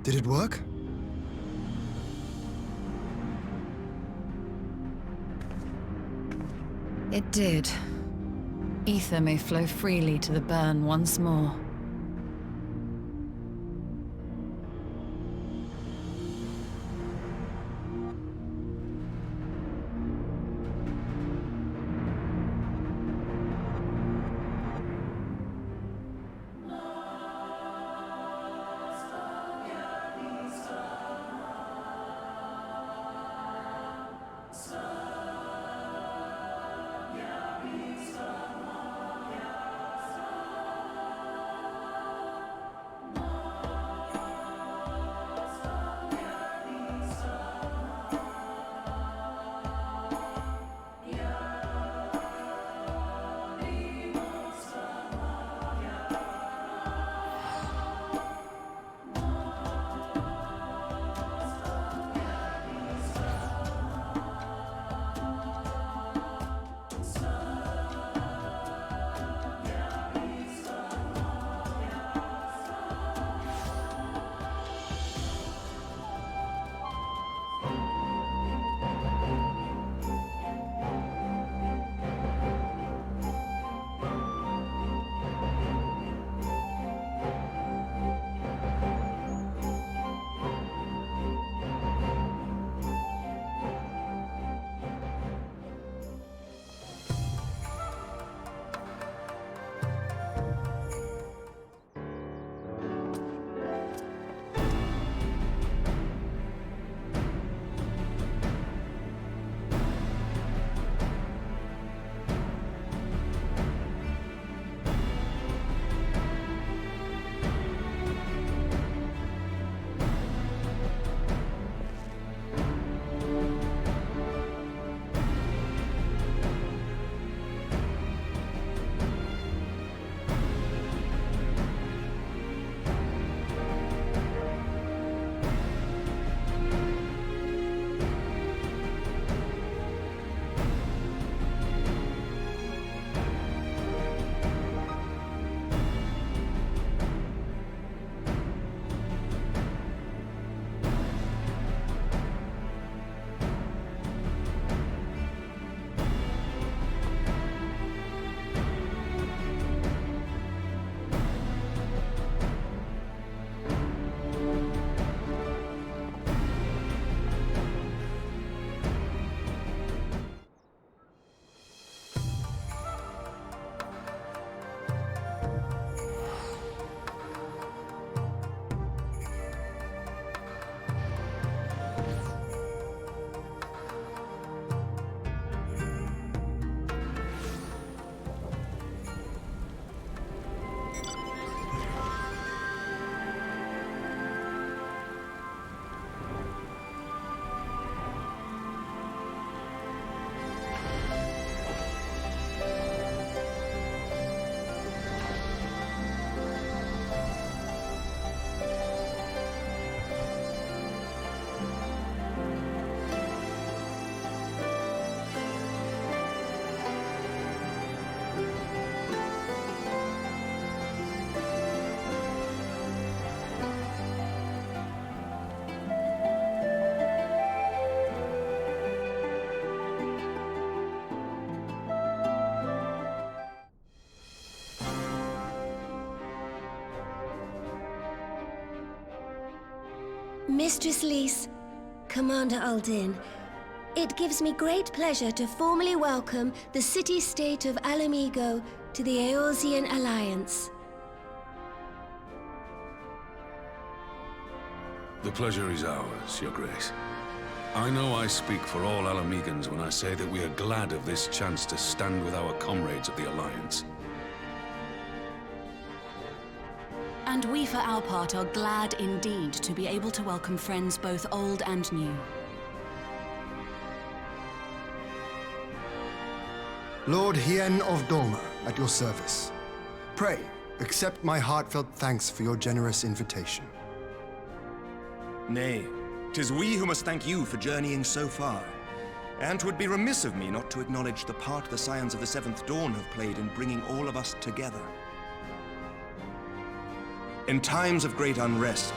Did it work? It did. Ether may flow freely to the burn once more. Mistress Lys, Commander Aldin, it gives me great pleasure to formally welcome the city-state of Alamigo to the Eorzean Alliance. The pleasure is ours, Your Grace. I know I speak for all Alamegans when I say that we are glad of this chance to stand with our comrades of the Alliance. And we, for our part, are glad indeed to be able to welcome friends both old and new. Lord Hien of Dolma, at your service. Pray, accept my heartfelt thanks for your generous invitation. Nay, 'tis we who must thank you for journeying so far. And 'twould be remiss of me not to acknowledge the part the Scions of the Seventh Dawn have played in bringing all of us together. In times of great unrest,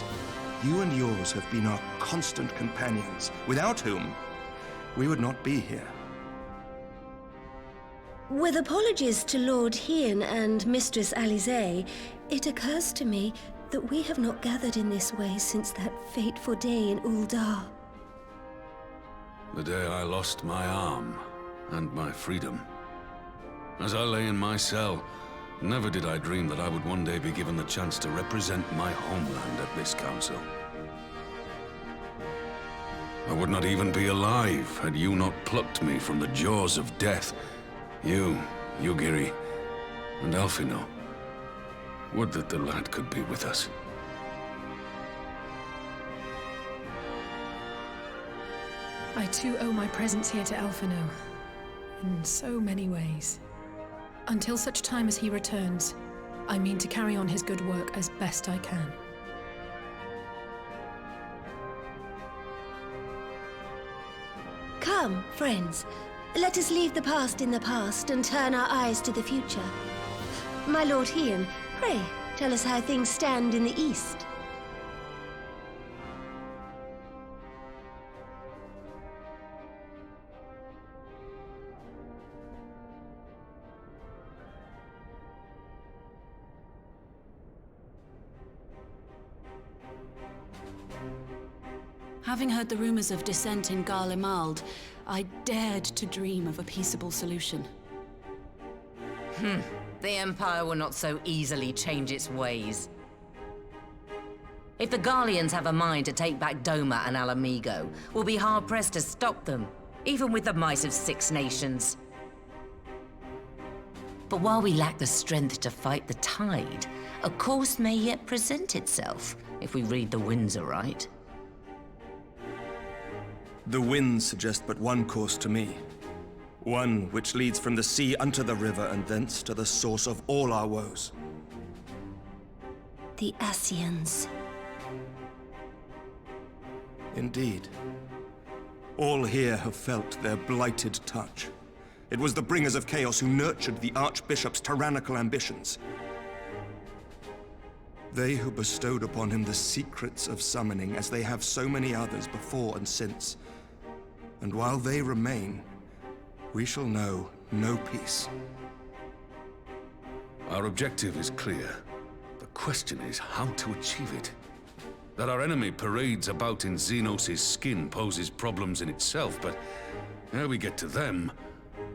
You and yours have been our constant companions, without whom we would not be here. With apologies to Lord Hien and Mistress Alisaie, it occurs to me that we have not gathered in this way since that fateful day in Uldar. The day I lost my arm and my freedom. As I lay in my cell, never did I dream that I would one day be given the chance to represent my homeland at this council. I would not even be alive had you not plucked me from the jaws of death. You, Yugiri, and Alphino. Would that the lad could be with us. I too owe my presence here to Alphino, in so many ways. Until such time as he returns, I mean to carry on his good work as best I can. Come, friends. Let us leave the past in the past and turn our eyes to the future. My Lord Hien, pray, tell us how things stand in the East. Having heard the rumors of dissent in Garlemald, I dared to dream of a peaceable solution. The Empire will not so easily change its ways. If the Garleans have a mind to take back Doma and Alamigo, we'll be hard-pressed to stop them, even with the might of 6 nations. But while we lack the strength to fight the tide, a course may yet present itself, if we read the winds aright. The winds suggest but one course to me. One which leads from the sea unto the river and thence to the source of all our woes. The Ascians. Indeed. All here have felt their blighted touch. It was the bringers of chaos who nurtured the Archbishop's tyrannical ambitions. They who bestowed upon him the secrets of summoning, as they have so many others before and since. And while they remain, we shall know no peace. Our objective is clear. The question is how to achieve it. That our enemy parades about in Xenos' skin poses problems in itself, but ere we get to them,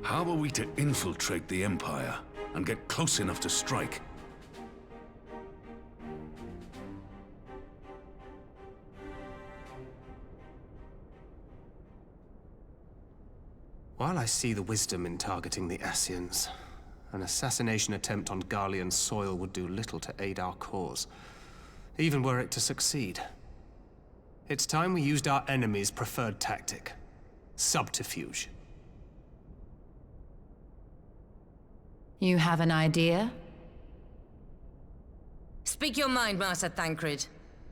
how are we to infiltrate the Empire and get close enough to strike? While I see the wisdom in targeting the Ascians, an assassination attempt on Garlean soil would do little to aid our cause, even were it to succeed. It's time we used our enemy's preferred tactic: subterfuge. You have an idea? Speak your mind, Master Thancred.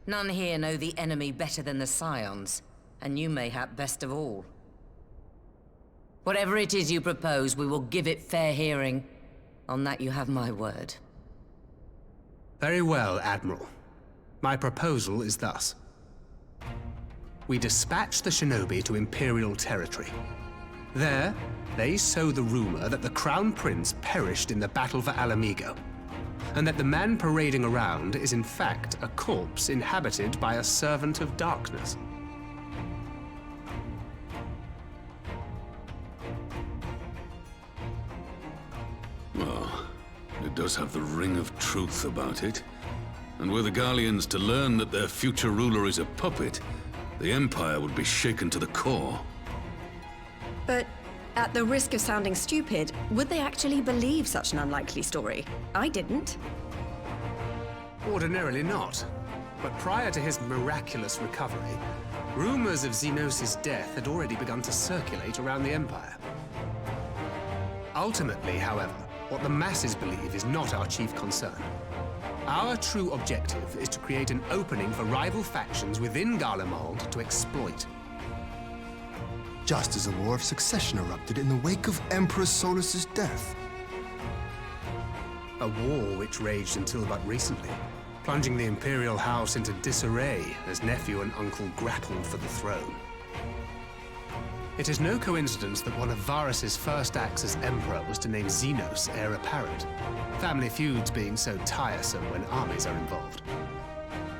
None here know the enemy better than the Scions, and you mayhap best of all. Whatever it is you propose, we will give it fair hearing. On that you have my word. Very well, Admiral. My proposal is thus. We dispatch the shinobi to Imperial territory. There, they sow the rumor that the Crown Prince perished in the battle for Alamigo, and that the man parading around is in fact a corpse inhabited by a servant of darkness. Well, it does have the ring of truth about it. And were the Garleans to learn that their future ruler is a puppet, the Empire would be shaken to the core. But at the risk of sounding stupid, would they actually believe such an unlikely story? I didn't. Ordinarily not. But prior to his miraculous recovery, rumors of Xenos' death had already begun to circulate around the Empire. Ultimately, however, what the masses believe is not our chief concern. Our true objective is to create an opening for rival factions within Garlemald to exploit. Just as a war of succession erupted in the wake of Emperor Solus's death. A war which raged until but recently. plunging the Imperial House into disarray as nephew and uncle grappled for the throne. It is no coincidence that one of Varus's first acts as Emperor was to name Xenos heir apparent, family feuds being so tiresome when armies are involved.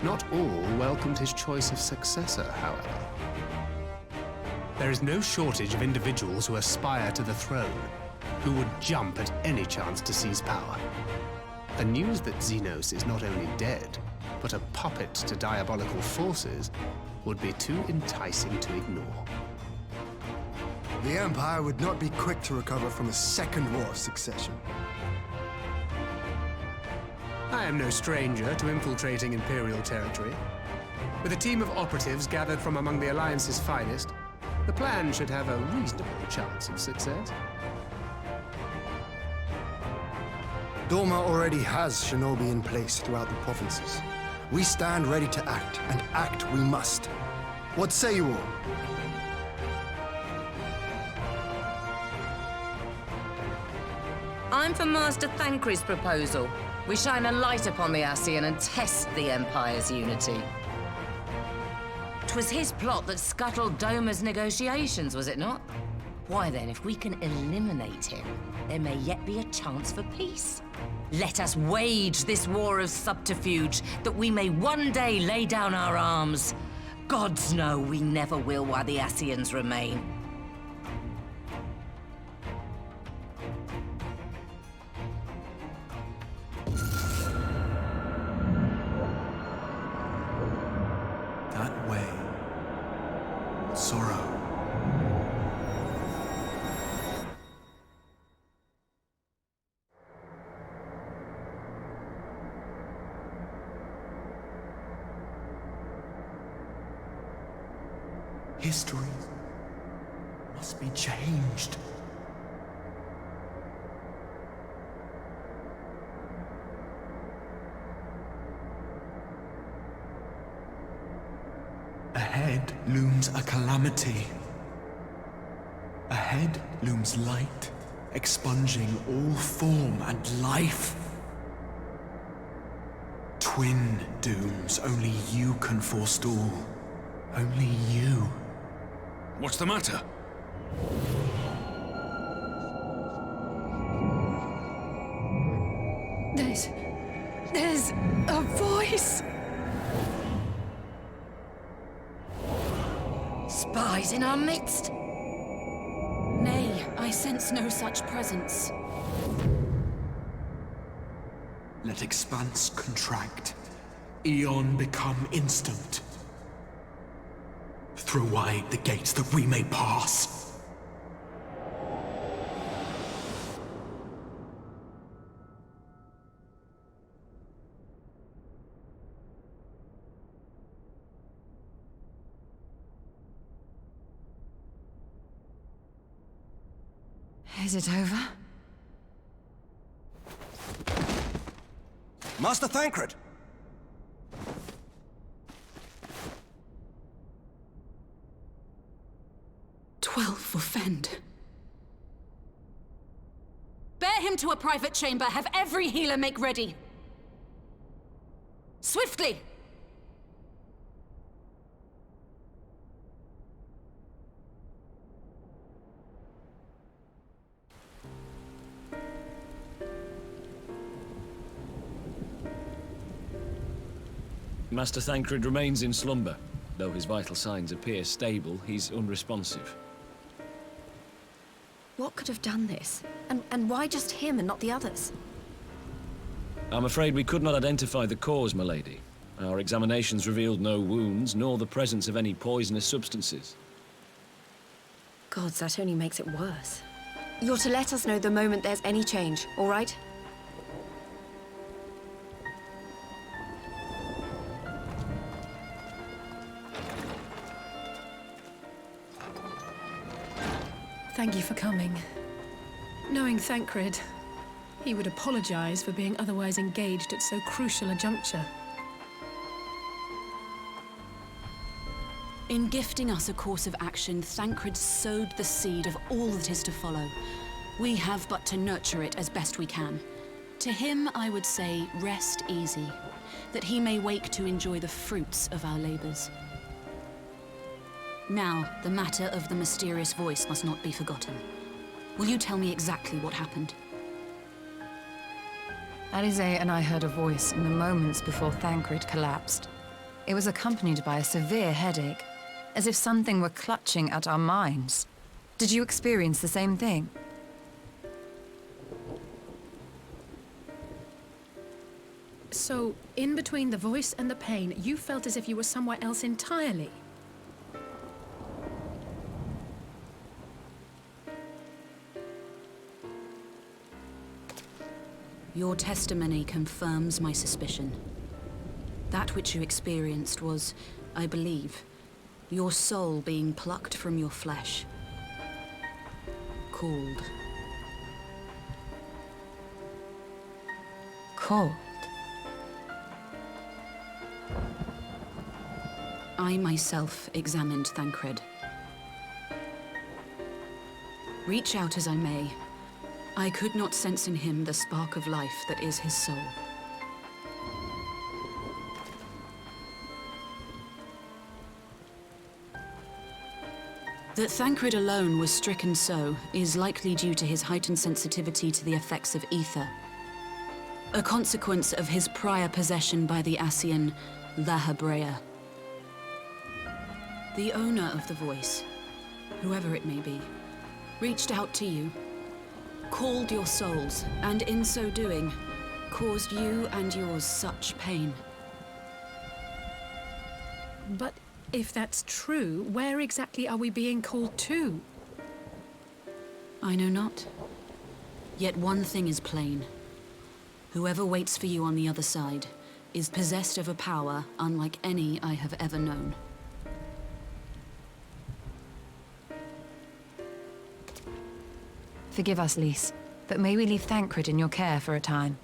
Not all welcomed his choice of successor, however. There is no shortage of individuals who aspire to the throne, who would jump at any chance to seize power. The news that Xenos is not only dead, but a puppet to diabolical forces would be too enticing to ignore. The Empire would not be quick to recover from a second war of succession. I am no stranger to infiltrating Imperial territory. With a team of operatives gathered from among the Alliance's finest, the plan should have a reasonable chance of success. Doma already has shinobi in place throughout the provinces. We stand ready to act, and act we must. What say you all? I'm for Master Thancred's proposal. We shine a light upon the Ascian and test the Empire's unity. 'Twas his plot that scuttled Doma's negotiations, was it not? Why then, if we can eliminate him, there may yet be a chance for peace. Let us wage this war of subterfuge, that we may one day lay down our arms. Gods know we never will while the Ascians remain. That way. Sorrow. History must be changed. Ahead looms a calamity. Ahead looms light, expunging all form and life. Twin dooms only you can forestall. Only you. What's the matter? There's a voice! Spies in our midst? Nay, I sense no such presence. Let expanse contract. Eon become instant. Throw wide the gates that we may pass. Is it over? Master Thancred! 12 for Fend. Bear him to a private chamber. Have every healer make ready. Swiftly! Master Thancred remains in slumber. Though his vital signs appear stable, he's unresponsive. What could have done this? And why just him and not the others? I'm afraid we could not identify the cause, my lady. Our examinations revealed no wounds, nor the presence of any poisonous substances. Gods, that only makes it worse. You're to let us know the moment there's any change, all right? Thank you for coming. Knowing Thancred, he would apologize for being otherwise engaged at so crucial a juncture. In gifting us a course of action, Thancred sowed the seed of all that is to follow. We have but to nurture it as best we can. To him, I would say, rest easy. that he may wake to enjoy the fruits of our labors. Now, the matter of the mysterious voice must not be forgotten. Will you tell me exactly what happened? Alize and I heard a voice in the moments before Thancred collapsed. It was accompanied by a severe headache, as if something were clutching at our minds. Did you experience the same thing? So, in between the voice and the pain, you felt as if you were somewhere else entirely? Your testimony confirms my suspicion. That which you experienced was, I believe, your soul being plucked from your flesh. Called. Called? I myself examined Thancred. Reach out as I may, I could not sense in him the spark of life that is his soul. That Thancred alone was stricken so is likely due to his heightened sensitivity to the effects of ether, a consequence of his prior possession by the Ascian La Hebrea. The owner of the voice, whoever it may be, reached out to you, called your souls, and in so doing, caused you and yours such pain. But if that's true, where exactly are we being called to? I know not. Yet one thing is plain. Whoever waits for you on the other side is possessed of a power unlike any I have ever known. Forgive us, Lys, but may we leave Thancred in your care for a time?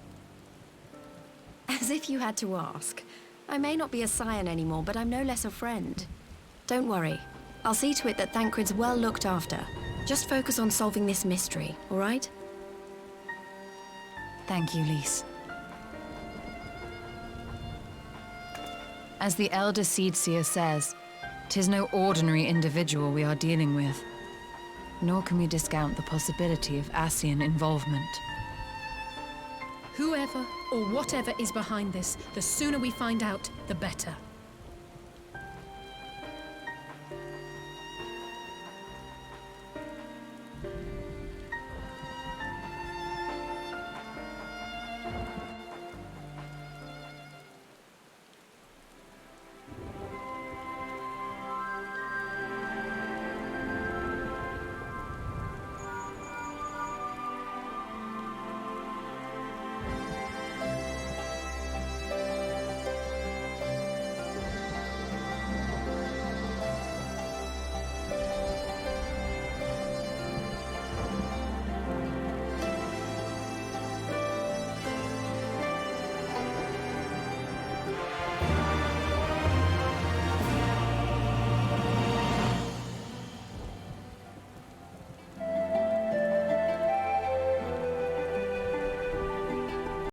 As if you had to ask. I may not be a scion anymore, but I'm no less a friend. Don't worry. I'll see to it that Thancred's well looked after. Just focus on solving this mystery, all right? Thank you, Lys. As the Elder Seedseer says, 'tis no ordinary individual we are dealing with. Nor can we discount the possibility of Ascian involvement. Whoever or whatever is behind this, the sooner we find out, the better.